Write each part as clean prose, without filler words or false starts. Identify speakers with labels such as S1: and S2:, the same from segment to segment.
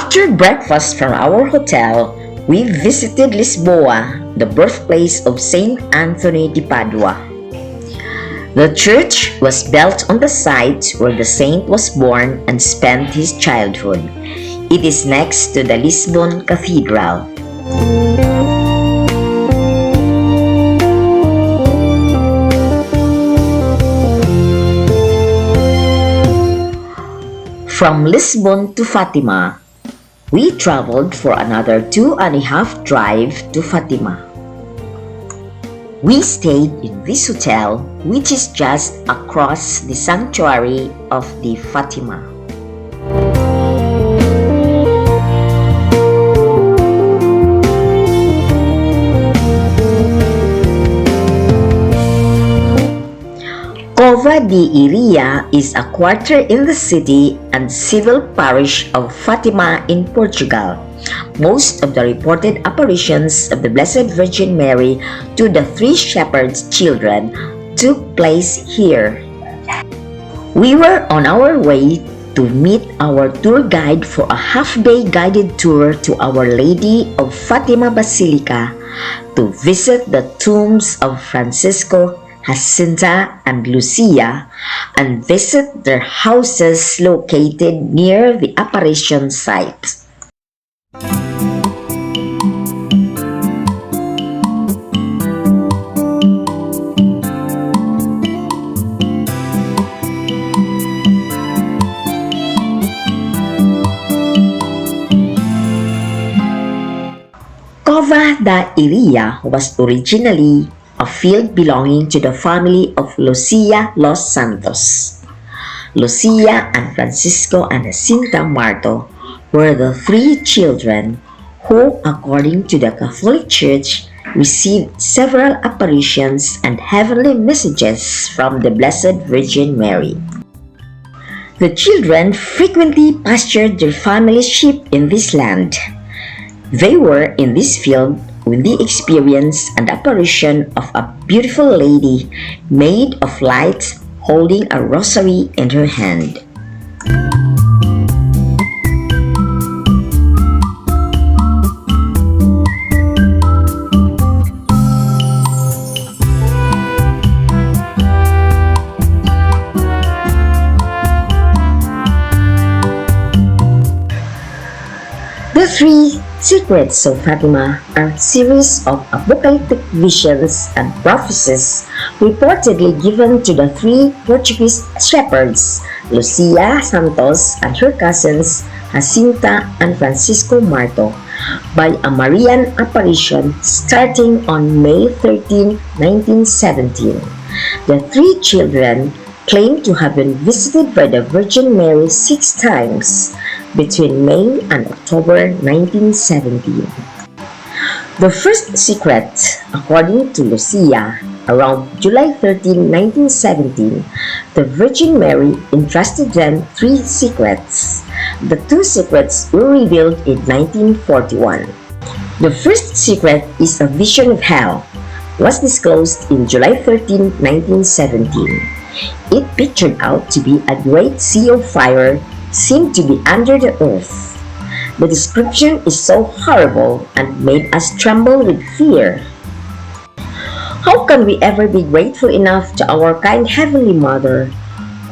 S1: After breakfast from our hotel, we visited Lisbon, the birthplace of Saint Anthony de Padua. The church was built on the site where the saint was born and spent his childhood. It is next to the Lisbon Cathedral. From Lisbon to Fatima, we traveled for another 2.5 drive to Fatima. We stayed in this hotel, which is just across the sanctuary of the Fatima. Cova de Iria is a quarter in the city and civil parish of Fatima in Portugal. Most of the reported apparitions of the Blessed Virgin Mary to the three shepherds' children took place here. We were on our way to meet our tour guide for a half-day guided tour to Our Lady of Fatima Basilica to visit the tombs of Francisco, Jacinta and Lucia, and visit their houses located near the apparition site. Cova da Iria was originally a field belonging to the family of Lucia Los Santos. Lucia and Francisco and Jacinta Marto were the three children who, according to the Catholic Church, received several apparitions and heavenly messages from the Blessed Virgin Mary. The children frequently pastured their family sheep in this land. They were in this field when they experienced an apparition of a beautiful lady made of light holding a rosary in her hand. The three Secrets of Fatima are a series of apocalyptic visions and prophecies reportedly given to the three Portuguese shepherds, Lucia Santos and her cousins Jacinta and Francisco Marto, by a Marian apparition starting on May 13, 1917. The three children claim to have been visited by the Virgin Mary 6 times between May and October 1917. The first secret, according to Lucia, around July 13, 1917, the Virgin Mary entrusted them 3 secrets. The 2 secrets were revealed in 1941. The first secret is a vision of hell, was disclosed in July 13, 1917. It pictured out to be a great sea of fire seemed to be under the earth. The description is so horrible and made us tremble with fear. How can we ever be grateful enough to our kind Heavenly Mother,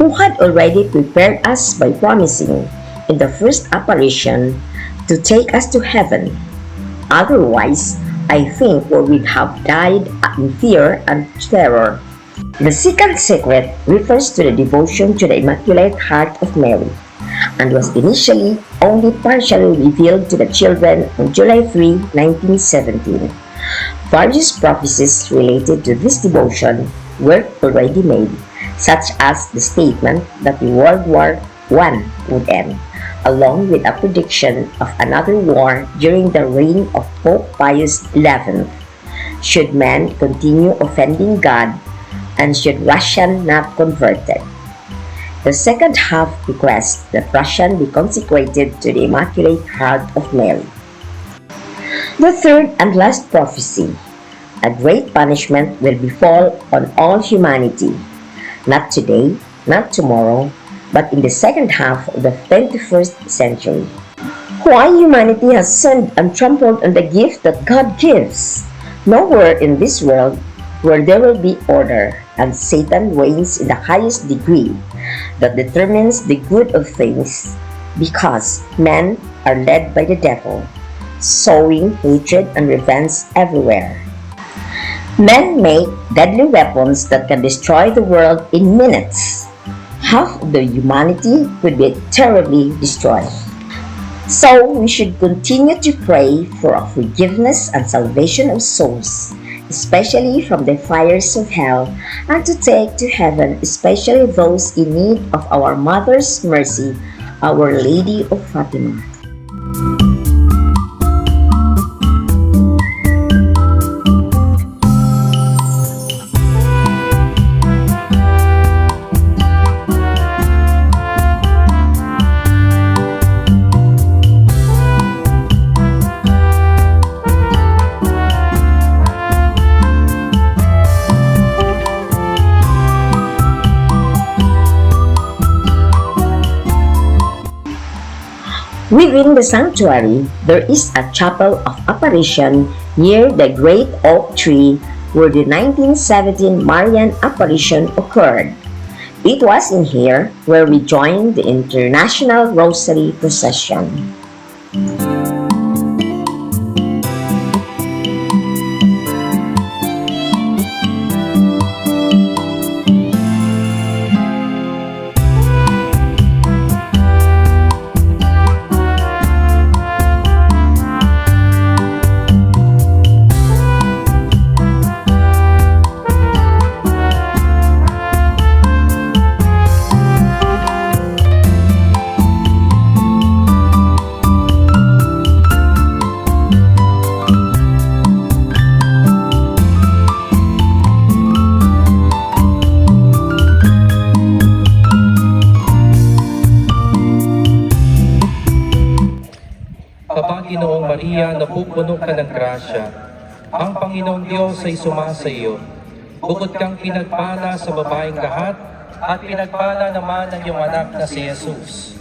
S1: who had already prepared us by promising, in the first apparition, to take us to heaven? Otherwise, I think we would have died in fear and terror. The second secret refers to the devotion to the Immaculate Heart of Mary, and was initially only partially revealed to the children on July 3, 1917. Various prophecies related to this devotion were already made, such as the statement that the World War I would end, along with a prediction of another war during the reign of Pope Pius XI, should man continue offending God and should Russia not converted. The second half requests that Russia be consecrated to the Immaculate Heart of Mary. The third and last prophecy, a great punishment will befall on all humanity, not today, not tomorrow, but in the second half of the 21st century. Why humanity has sinned and trampled on the gift that God gives. Nowhere in this world where there will be order, and Satan reigns in the highest degree that determines the good of things, because men are led by the devil, sowing hatred and revenge everywhere. Men make deadly weapons that can destroy the world in minutes. Half of the humanity would be terribly destroyed. So we should continue to pray for a forgiveness and salvation of souls, especially from the fires of hell, and to take to heaven especially those in need of our Mother's mercy, Our Lady of Fatima. Within the sanctuary, there is a chapel of apparition near the great oak tree where the 1917 Marian apparition occurred. It was in here where we joined the International Rosary procession.
S2: Panginoong Maria, napupuno ka ng grasya. Ang Panginoong Diyos ay sumasa iyo. Bukod kang pinagpala sa babaeng lahat, at pinagpala naman ang iyong anak na si Jesus.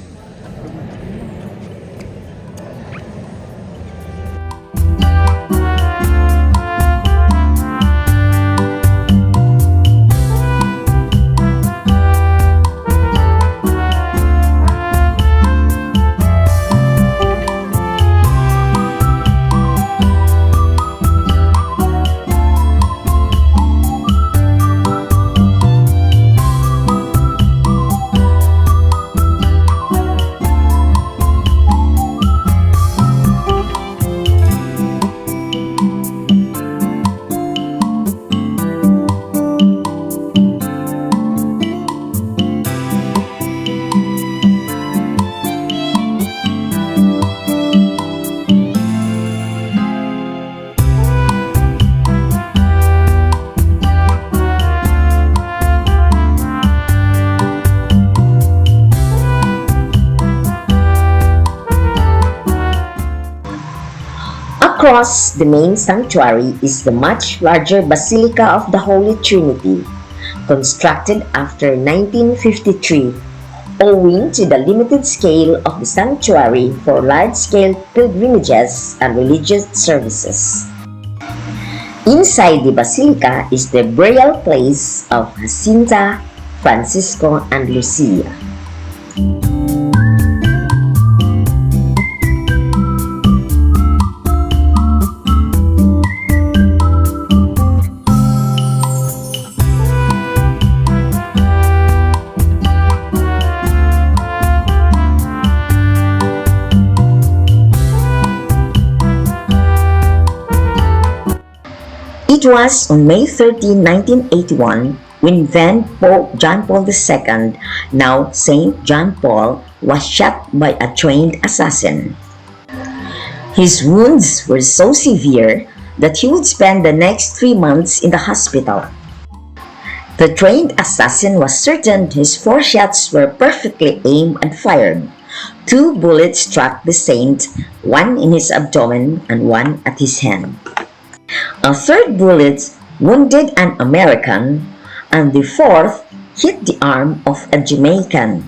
S1: Across the main sanctuary is the much larger Basilica of the Holy Trinity, constructed after 1953, owing to the limited scale of the sanctuary for large-scale pilgrimages and religious services. Inside the Basilica is the burial place of Jacinta, Francisco, and Lucia. It was on May 13, 1981, when then Pope John Paul II, now Saint John Paul, was shot by a trained assassin. His wounds were so severe that he would spend the next 3 months in the hospital. The trained assassin was certain his 4 shots were perfectly aimed and fired. 2 bullets struck the saint, 1 in his abdomen and 1 at his hand. A 3rd bullet wounded an American, and the 4th hit the arm of a Jamaican.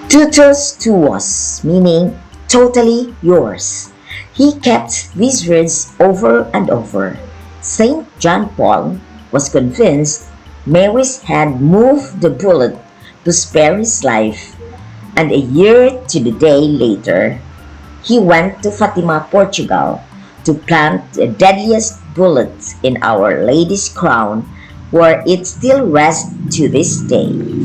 S1: Totus tuos, meaning totally yours. He kept these words over and over. St. John Paul was convinced Mary's hand moved the bullet to spare his life, and a year to the day later, he went to Fatima, Portugal, to plant the deadliest bullet in Our Lady's crown, where it still rests to this day.